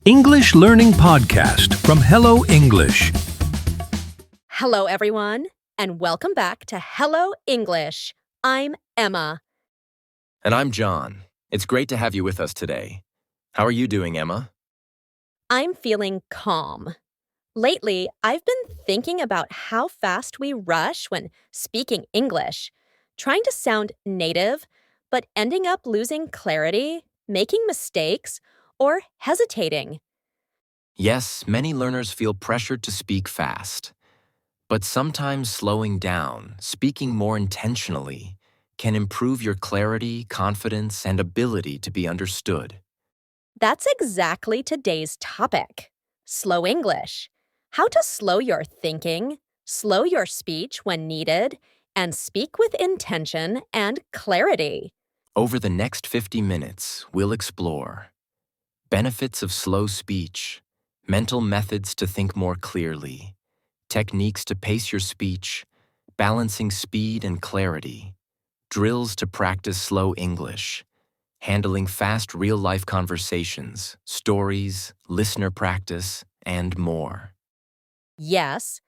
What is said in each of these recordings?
English Learning Podcast from Hello English. Hello, everyone, and welcome back to Hello English. I'm Emma. And I'm John. It's great to have you with us today. How are you doing, Emma? I'm feeling calm. Lately, I've been thinking about how fast we rush when speaking English, trying to sound native, but ending up losing clarity, making mistakes, or hesitating. Yes, many learners feel pressured to speak fast. But sometimes slowing down, speaking more intentionally, can improve your clarity, confidence, and ability to be understood. That's exactly today's topic. Slow English. How to slow your thinking, slow your speech when needed, and speak with intention and clarity. Over the next 50 minutes, we'll explore benefits of slow speech, mental methods to think more clearly, techniques to pace your speech, balancing speed and clarity, drills to practice slow English, handling fast real-life conversations, stories, listener practice, and more. Yes,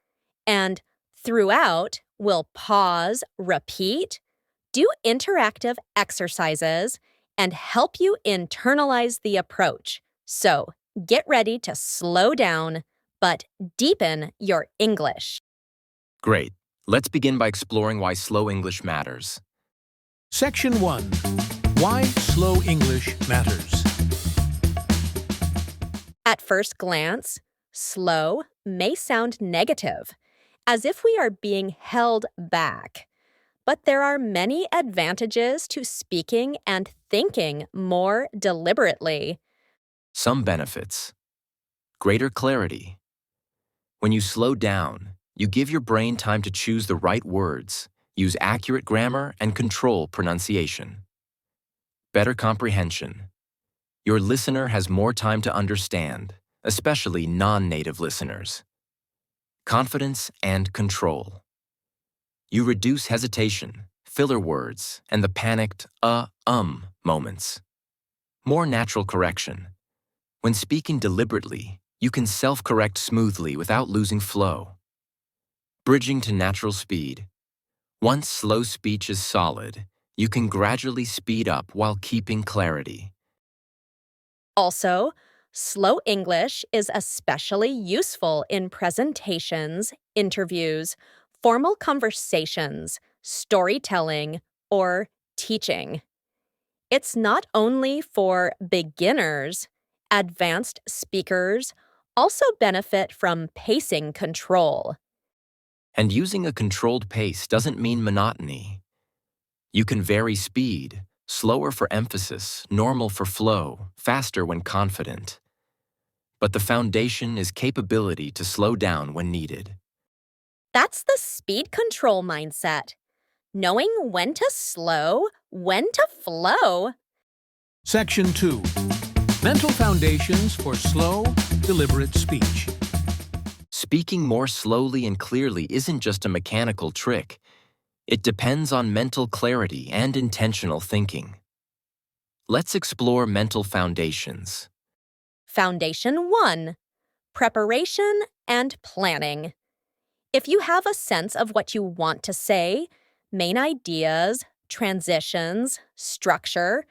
and throughout, we'll pause, repeat, do interactive exercises, and help you internalize the approach. So, get ready to slow down, but deepen your English. Great. Let's begin by exploring why slow English matters. Section 1. Why Slow English Matters. At first glance, slow may sound negative, as if we are being held back. But there are many advantages to speaking and thinking more deliberately. Some benefits. Greater clarity. When you slow down, you give your brain time to choose the right words, use accurate grammar, and control pronunciation. Better comprehension. Your listener has more time to understand, especially non-native listeners. Confidence and control. You reduce hesitation, filler words, and the panicked moments. More natural correction. When speaking deliberately, you can self-correct smoothly without losing flow. Bridging to natural speed. Once slow speech is solid, you can gradually speed up while keeping clarity. Also, slow English is especially useful in presentations, interviews, formal conversations, storytelling, or teaching. It's not only for beginners, advanced speakers also benefit from pacing control. And using a controlled pace doesn't mean monotony. You can vary speed, slower for emphasis, normal for flow, faster when confident. But the foundation is capability to slow down when needed. That's the speed control mindset. Knowing when to slow, when to flow. Section 2. Mental Foundations for Slow, Deliberate Speech. Speaking more slowly and clearly isn't just a mechanical trick. It depends on mental clarity and intentional thinking. Let's explore mental foundations. Foundation 1. Preparation and planning. If you have a sense of what you want to say, main ideas, transitions, structure,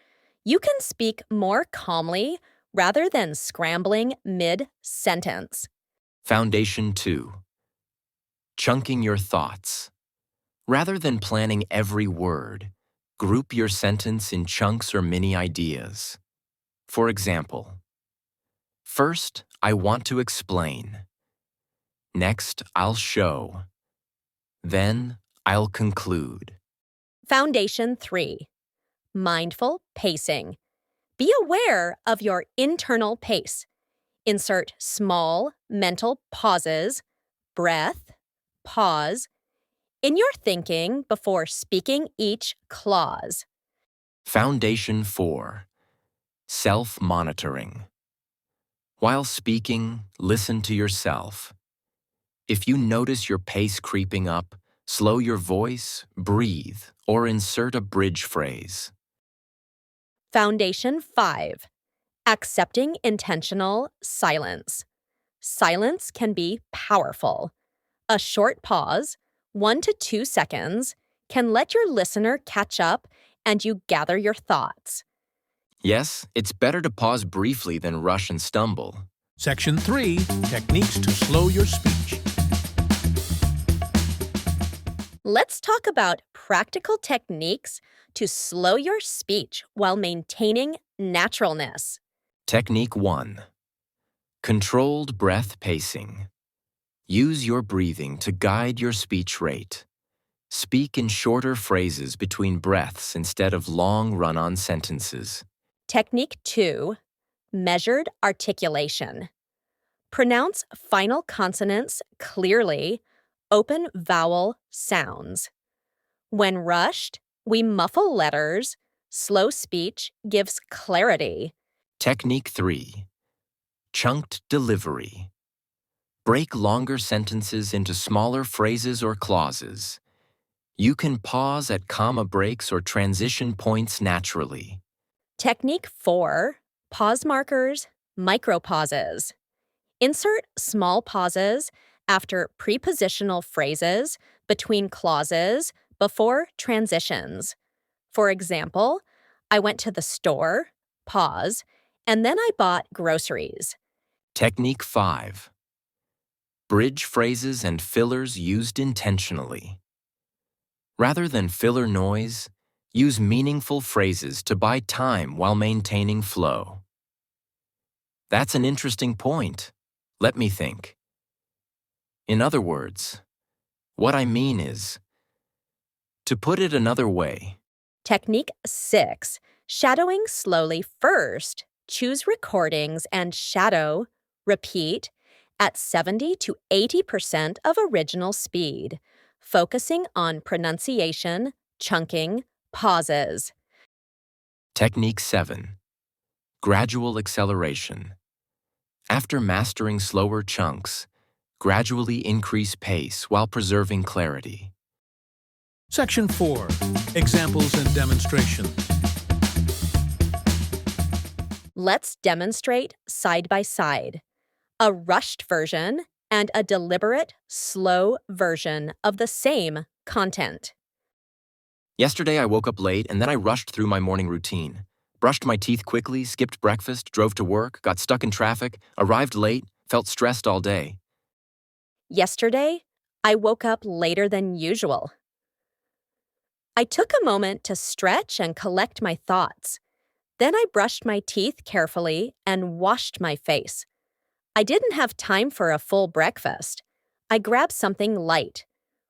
you can speak more calmly rather than scrambling mid-sentence. Foundation 2. Chunking your thoughts. Rather than planning every word, group your sentence in chunks or mini ideas. For example, first, I want to explain. Next, I'll show. Then, I'll conclude. Foundation 3. Mindful pacing. Be aware of your internal pace. Insert small mental pauses, breath, pause, in your thinking before speaking each clause. Foundation 4. Self-monitoring. While speaking, listen to yourself. If you notice your pace creeping up, slow your voice, breathe, or insert a bridge phrase. Foundation 5. Accepting intentional silence. Silence can be powerful. A short pause, 1 to 2 seconds, can let your listener catch up and you gather your thoughts. Yes, it's better to pause briefly than rush and stumble. Section 3, Techniques to Slow Your Speech. Let's talk about practical techniques to slow your speech while maintaining naturalness. Technique 1. Controlled breath pacing. Use your breathing to guide your speech rate. Speak in shorter phrases between breaths instead of long run-on sentences. Technique 2. Measured articulation. Pronounce final consonants clearly, open vowel sounds. When rushed, we muffle letters. Slow speech gives clarity. Technique 3. Chunked delivery. Break longer sentences into smaller phrases or clauses. You can pause at comma breaks or transition points naturally. Technique 4. Pause markers, micropauses. Insert small pauses after prepositional phrases, between clauses, before transitions. For example, I went to the store, pause, and then I bought groceries. Technique 5. Bridge phrases and fillers used intentionally. Rather than filler noise, use meaningful phrases to buy time while maintaining flow. That's an interesting point. Let me think. In other words, what I mean is, to put it another way, Technique 6. Shadowing slowly first. Choose recordings and shadow, repeat, at 70 to 80% of original speed, focusing on pronunciation, chunking, pauses. Technique 7. Gradual acceleration. After mastering slower chunks, gradually increase pace while preserving clarity. Section 4, Examples and Demonstrations. Let's demonstrate side by side. A rushed version and a deliberate, slow version of the same content. Yesterday I woke up late and then I rushed through my morning routine. Brushed my teeth quickly, skipped breakfast, drove to work, got stuck in traffic, arrived late, felt stressed all day. Yesterday, I woke up later than usual. I took a moment to stretch and collect my thoughts. Then I brushed my teeth carefully and washed my face. I didn't have time for a full breakfast. I grabbed something light.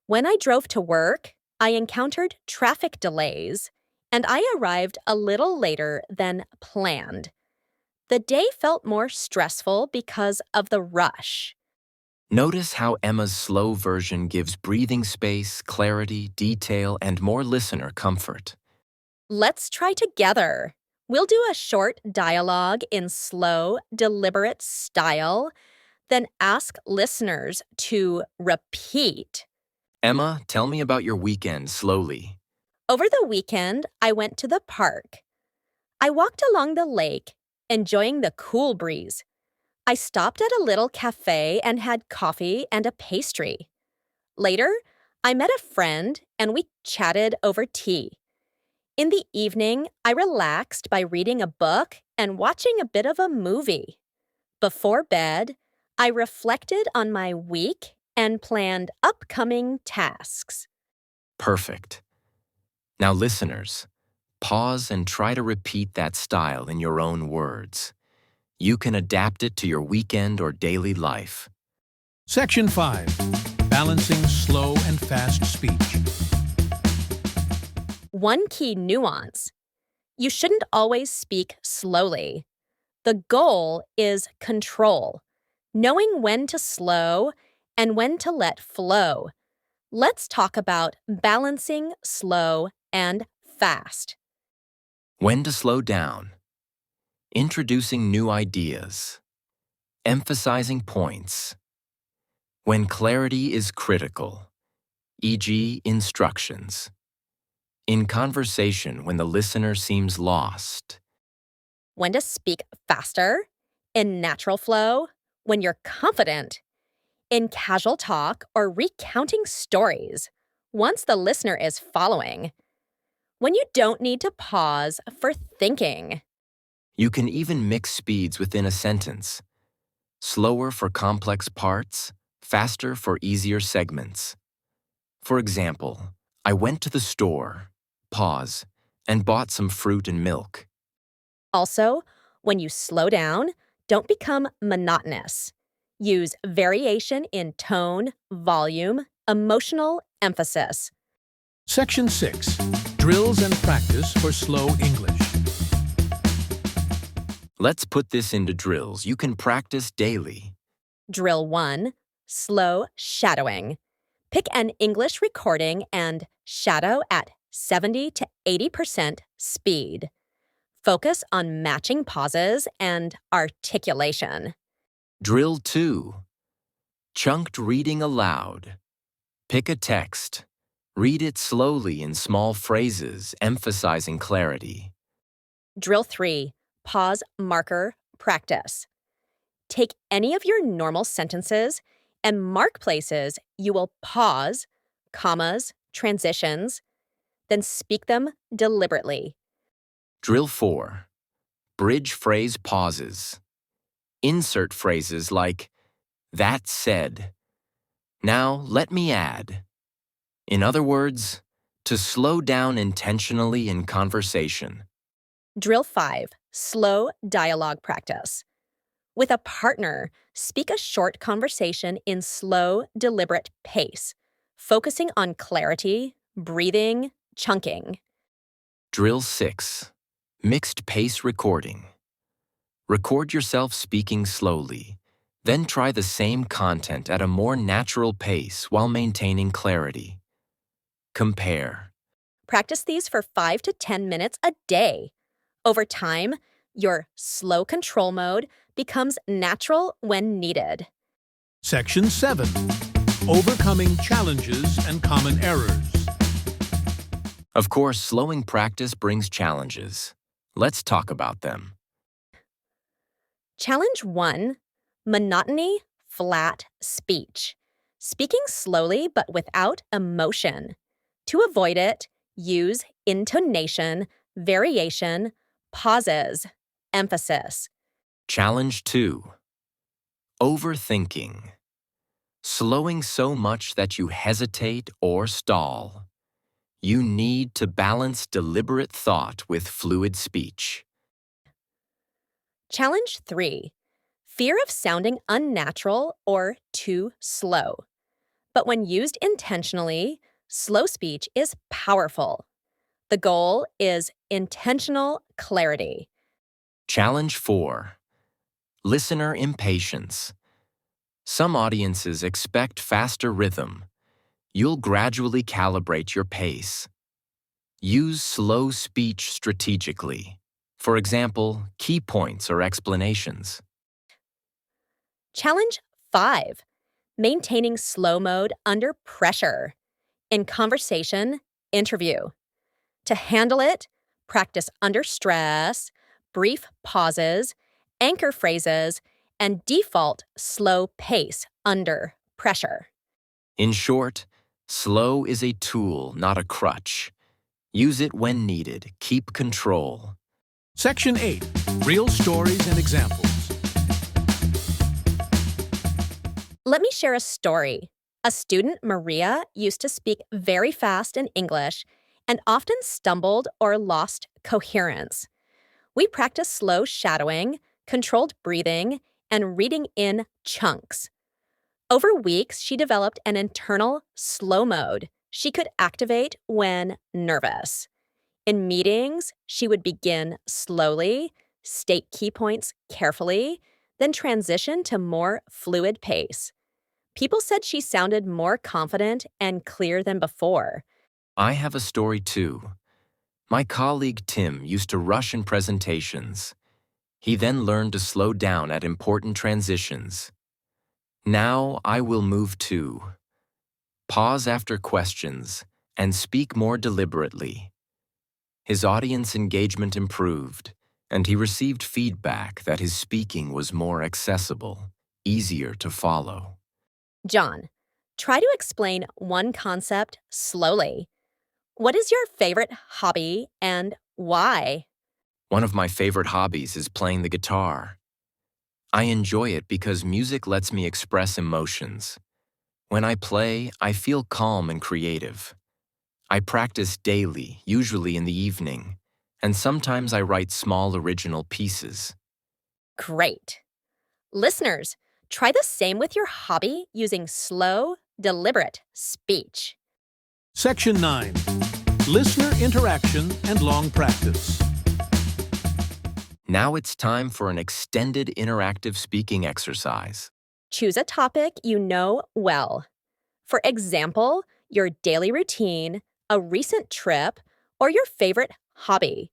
When I drove to work, I encountered traffic delays, and I arrived a little later than planned. The day felt more stressful because of the rush. Notice how Emma's slow version gives breathing space, clarity, detail, and more listener comfort. Let's try together. We'll do a short dialogue in slow, deliberate style, then ask listeners to repeat. Emma, tell me about your weekend slowly. Over the weekend, I went to the park. I walked along the lake, enjoying the cool breeze. I stopped at a little cafe and had coffee and a pastry. Later, I met a friend and we chatted over tea. In the evening, I relaxed by reading a book and watching a bit of a movie. Before bed, I reflected on my week and planned upcoming tasks. Perfect. Now listeners, pause and try to repeat that style in your own words. You can adapt it to your weekend or daily life. Section 5, Balancing Slow and Fast Speech. One key nuance: you shouldn't always speak slowly. The goal is control, knowing when to slow and when to let flow. Let's talk about balancing slow and fast. When to slow down. Introducing new ideas. Emphasizing points. When clarity is critical, e.g., instructions. In conversation when the listener seems lost. when to speak faster, in natural flow, when you're confident, in casual talk, or recounting stories, once the listener is following, when you don't need to pause for thinking. You can even mix speeds within a sentence. Slower for complex parts, faster for easier segments. For example, I went to the store, pause, and bought some fruit and milk. Also, when you slow down, don't become monotonous. Use variation in tone, volume, emotional emphasis. Section 6. Drills and practice for slow English. Let's put this into drills you can practice daily. Drill 1. Slow shadowing. Pick an English recording and shadow at 70 to 80% speed. Focus on matching pauses and articulation. Drill 2. Chunked reading aloud. Pick a text. Read it slowly in small phrases, emphasizing clarity. Drill 3. Pause marker practice. Take any of your normal sentences and mark places you will pause, commas, transitions, then speak them deliberately. Drill 4. Bridge phrase pauses. Insert phrases like, that said. Now let me add. In other words, to slow down intentionally in conversation. Drill 5. Slow dialogue practice. With a partner, speak a short conversation in slow, deliberate pace, focusing on clarity, breathing, chunking. Drill 6. Mixed pace recording. Record yourself speaking slowly, then try the same content at a more natural pace while maintaining clarity. Compare. Practice these for 5 to 10 minutes a day. Over time, your slow control mode becomes natural when needed. Section 7. Overcoming challenges and common errors. Of course, slowing practice brings challenges. Let's talk about them. Challenge 1. Monotony, flat speech. Speaking slowly but without emotion. To avoid it, use intonation, variation, pauses, emphasis. Challenge 2. Overthinking. Slowing so much that you hesitate or stall. You need to balance deliberate thought with fluid speech. Challenge 3. Fear of sounding unnatural or too slow. But when used intentionally, slow speech is powerful. The goal is intentional clarity. Challenge 4. Listener impatience. Some audiences expect faster rhythm. You'll gradually calibrate your pace. Use slow speech strategically. For example, key points or explanations. Challenge 5. Maintaining slow mode under pressure. In conversation, interview. To handle it, practice under stress, brief pauses, anchor phrases, and default slow pace under pressure. In short, slow is a tool, not a crutch. Use it when needed. Keep control. Section 8. Real stories and examples. Let me share a story. A student, Maria, used to speak very fast in English and often stumbled or lost coherence. We practiced slow shadowing, controlled breathing, and reading in chunks. Over weeks, she developed an internal slow mode she could activate when nervous. In meetings, she would begin slowly, state key points carefully, then transition to more fluid pace. People said she sounded more confident and clear than before. I have a story too. My colleague Tim used to rush in presentations. He then learned to slow down at important transitions. Now I will move to pause after questions and speak more deliberately. His audience engagement improved, and he received feedback that his speaking was more accessible, easier to follow. John, try to explain one concept slowly. What is your favorite hobby and why? One of my favorite hobbies is playing the guitar. I enjoy it because music lets me express emotions. When I play, I feel calm and creative. I practice daily, usually in the evening, and sometimes I write small original pieces. Great. Listeners, try the same with your hobby using slow, deliberate speech. Section 9. Listener interaction and long practice. Now it's time for an extended interactive speaking exercise. Choose a topic you know well. For example, your daily routine, a recent trip, or your favorite hobby.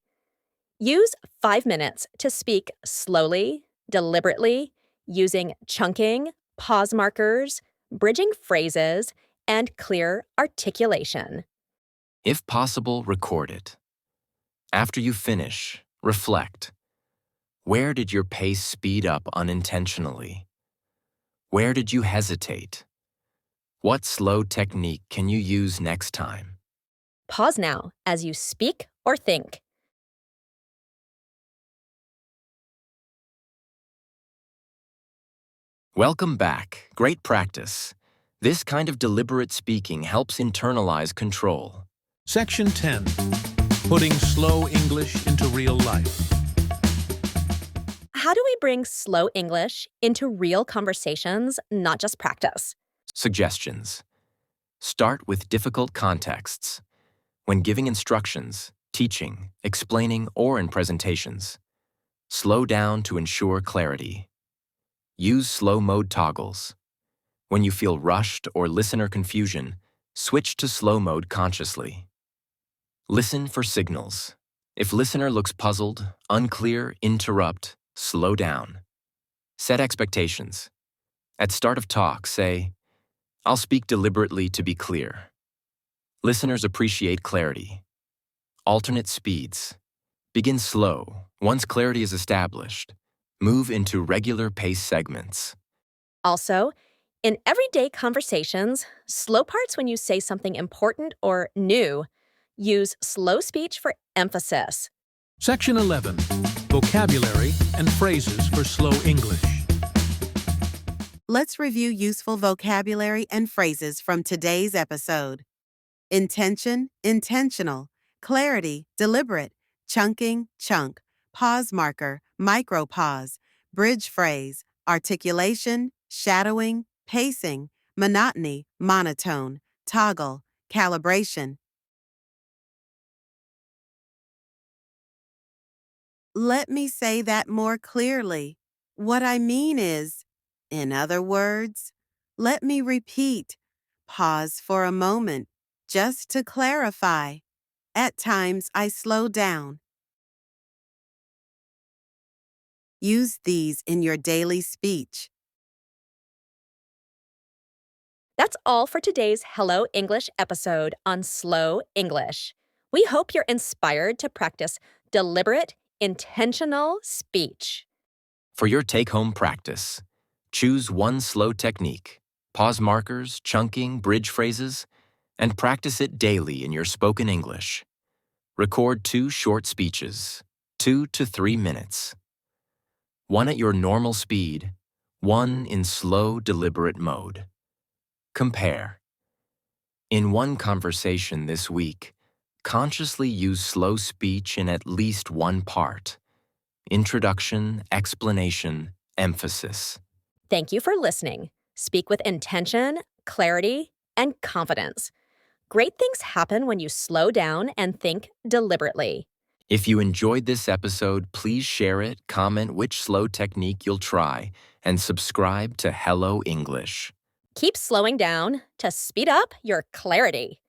Use 5 minutes to speak slowly, deliberately, using chunking, pause markers, bridging phrases, and clear articulation. If possible, record it. After you finish, reflect. Where did your pace speed up unintentionally? Where did you hesitate? What slow technique can you use next time? Pause now as you speak or think. Welcome back. Great practice. This kind of deliberate speaking helps internalize control. Section 10. Putting slow English into real life. How do we bring slow English into real conversations, not just practice? Suggestions. Start with difficult contexts. When giving instructions, teaching, explaining, or in presentations. Slow down to ensure clarity. Use slow mode toggles. When you feel rushed or listener confusion, switch to slow mode consciously. Listen for signals. If listener looks puzzled, unclear, interrupt, slow down. Set expectations. At start of talk, say, "I'll speak deliberately to be clear." Listeners appreciate clarity. Alternate speeds. Begin slow. Once clarity is established, move into regular pace segments. Also, in everyday conversations, slow parts when you say something important or new. Use slow speech for emphasis. Section 11. Vocabulary and phrases for slow English. Let's review useful vocabulary and phrases from today's episode. Intention, intentional. Clarity, deliberate. Chunking, chunk. Pause marker, micropause. Bridge phrase, articulation, shadowing, pacing. Monotony, monotone. Toggle, calibration. Let me say that more clearly. What I mean is, in other words, let me repeat. Pause for a moment, just to clarify. At times, I slow down. Use these in your daily speech. That's all for today's Hello English episode on slow English. We hope you're inspired to practice deliberate, intentional speech. For your take-home practice, choose one slow technique, pause markers, chunking, bridge phrases, and practice it daily in your spoken English. Record 2 short speeches, 2 to 3 minutes. One at your normal speed, one in slow, deliberate mode. Compare. In one conversation this week, consciously use slow speech in at least one part. Introduction, explanation, emphasis. Thank you for listening. Speak with intention, clarity, and confidence. Great things happen when you slow down and think deliberately. If you enjoyed this episode, please share it, comment which slow technique you'll try, and subscribe to Hello English. Keep slowing down to speed up your clarity.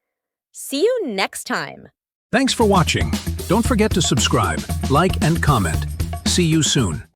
See you next time. Thanks for watching. Don't forget to subscribe, like, and comment. See you soon.